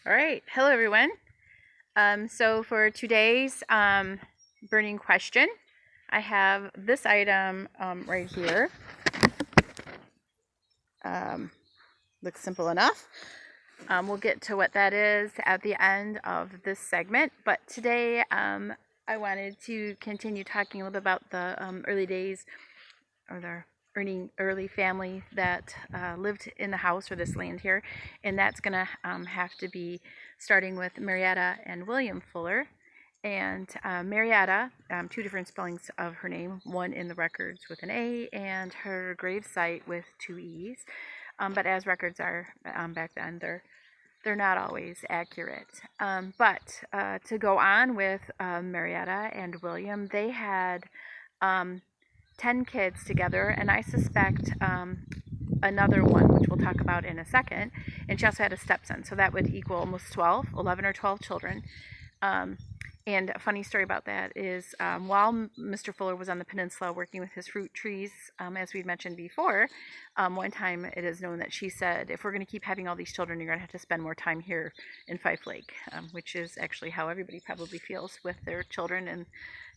All right. Hello, everyone. So for today's burning question, I have this item right here. Looks simple enough. We'll get to what that is at the end of this segment. But today, I wanted to continue talking a little bit about the early days or the early family that lived in the house or this land here, and that's going to have to be starting with Marietta and William Fuller. And Marietta, two different spellings of her name, one in the records with an A and her grave site with two E's. But as records are back then, they're not always accurate. But to go on with Marietta and William, they had 10 kids together, and I suspect another one, which we'll talk about in a second. And she also had a stepson, so that would equal almost 11 or 12 children. And a funny story about that is while Mr. Fuller was on the peninsula working with his fruit trees, as we'd mentioned before, one time it is known that she said, if we're going to keep having all these children, you're going to have to spend more time here in Fife Lake, which is actually how everybody probably feels with their children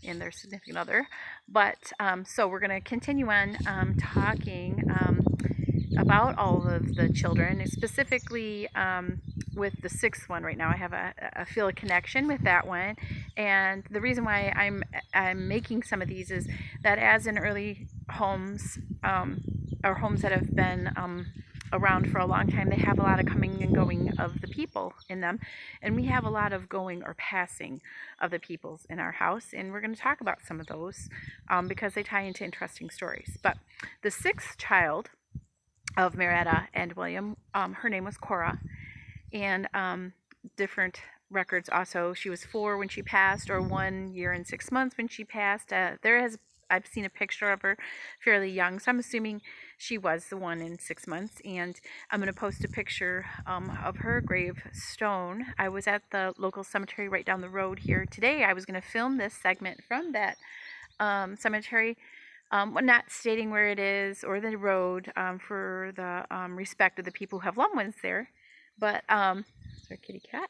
and their significant other. But so we're going to continue on talking about all of the children, and specifically with the sixth one right now. I feel a connection with that one, and the reason why I'm making some of these is that as in early homes or homes that have been around for a long time, they have a lot of coming and going of the people in them, and we have a lot of going or passing of the peoples in our house, and we're going to talk about some of those because they tie into interesting stories. But the sixth child of Marietta and William, her name was Cora, and different records also, she was 4 when she passed, or 1 year and 6 months when she passed. I've seen a picture of her fairly young, so I'm assuming she was the 1 in 6 months. And I'm going to post a picture of her gravestone. I was at the local cemetery right down the road here today. I was going to film this segment from that cemetery. Not stating where it is or the road for the respect of the people who have loved ones there, but sorry, kitty cat.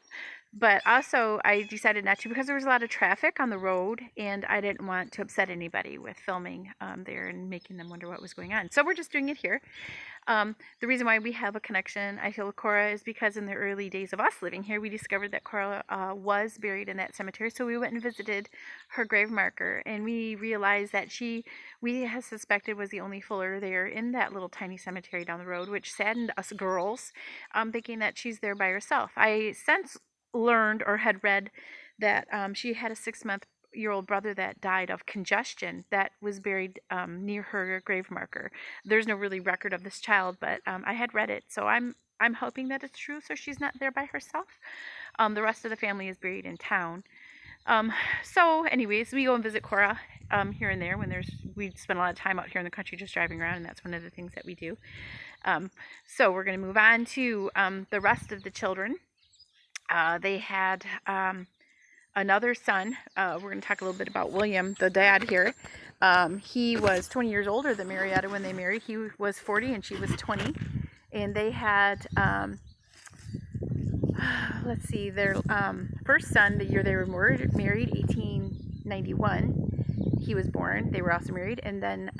But also, I decided not to because there was a lot of traffic on the road, and I didn't want to upset anybody with filming there and making them wonder what was going on. So we're just doing it here. The reason why we have a connection, I feel, with Cora is because in the early days of us living here, we discovered that Cora was buried in that cemetery. So we went and visited her grave marker, and we realized that we had suspected was the only Fuller there in that little tiny cemetery down the road, which saddened us girls, thinking that she's there by herself. I since learned or had read that she had a 6-month-old brother that died of congestion that was buried near her grave marker. There's no really record of this child, but I had read it, so I'm hoping that it's true, so she's not there by herself. The rest of the family is buried in town. So anyways, we go and visit Cora here and there when we spend a lot of time out here in the country just driving around, and that's one of the things that we do. So we're going to move on to the rest of the children. They had another son. We're going to talk a little bit about William, the dad here. He was 20 years older than Marietta when they married. He was 40 and she was 20. And they had, let's see, their first son, the year they were married, 1891, he was born. They were also married. And then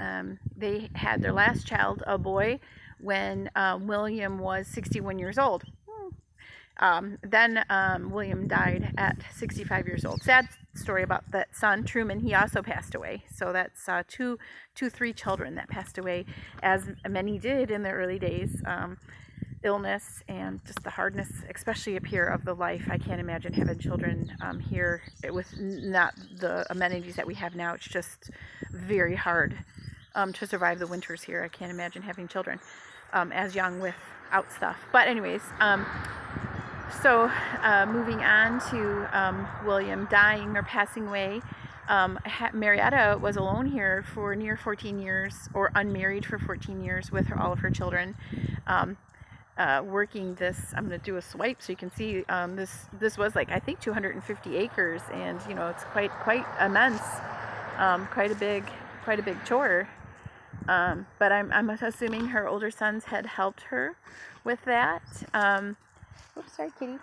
they had their last child, a boy, when William was 61 years old. Then William died at 65 years old. Sad story about that son, Truman. He also passed away. So that's three children that passed away, as many did in the early days. Illness and just the hardness, especially up here, of the life. I can't imagine having children here with not the amenities that we have now. It's just very hard to survive the winters here. I can't imagine having children as young without stuff. But anyways, so moving on to William dying or passing away. Marietta was alone here for near 14 years, or unmarried for 14 years with all of her children. Working this, I'm going to do a swipe so you can see, this was like, I think 250 acres, and you know, it's quite immense, quite a big chore. But I'm assuming her older sons had helped her with that. Oops, sorry, kitty.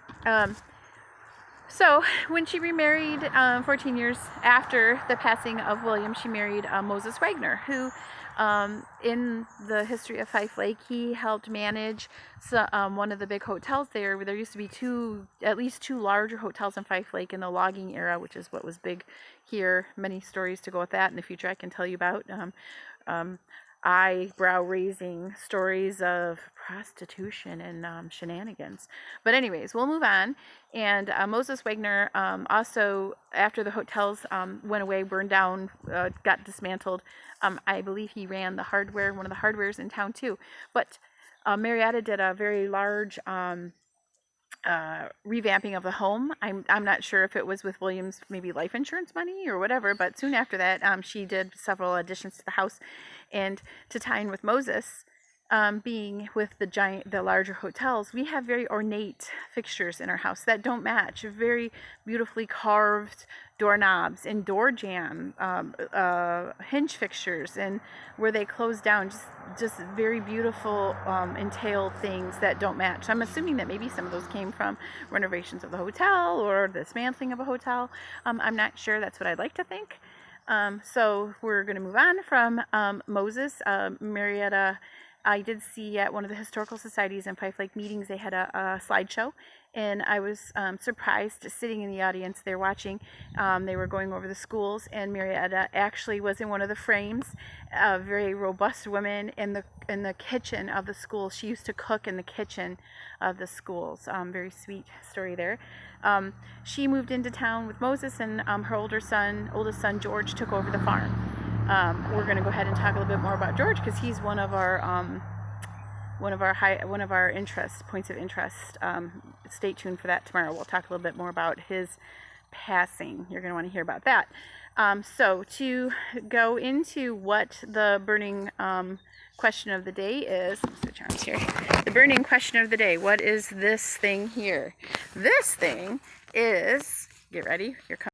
So when she remarried 14 years after the passing of William, she married Moses Wagner, who in the history of Fife Lake, he helped manage one of the big hotels there. There used to be at least two larger hotels in Fife Lake in the logging era, which is what was big here. Many stories to go with that in the future I can tell you about. Eyebrow-raising stories of prostitution and shenanigans. But anyways, we'll move on. And Moses Wagner also, after the hotels went away, burned down, got dismantled, I believe he ran the hardware, one of the hardwares in town too. But Marietta did a very large revamping of the home. I'm not sure if it was with William's maybe life insurance money or whatever, but soon after that she did several additions to the house. And to tie in with Moses, being with the larger hotels, we have very ornate fixtures in our house that don't match. Very beautifully carved doorknobs and door jamb, hinge fixtures, and where they close down, just very beautiful entailed things that don't match. So I'm assuming that maybe some of those came from renovations of the hotel or the dismantling of a hotel. I'm not sure. That's what I'd like to think. So we're going to move on from Moses. Marietta, I did see at one of the historical societies in Fife Lake meetings, they had a slideshow, and I was surprised sitting in the audience there watching. They were going over the schools, and Marietta actually was in one of the frames. A very robust woman in the kitchen of the school. She used to cook in the kitchen of the schools. Very sweet story there. She moved into town with Moses, and her oldest son George took over the farm. We're going to go ahead and talk a little bit more about George because he's one of our points of interest. Stay tuned for that tomorrow. We'll talk a little bit more about his passing. You're going to want to hear about that. So to go into what the burning question of the day is, let me switch arms here. The burning question of the day. What is this thing here? This thing is, get ready, here comes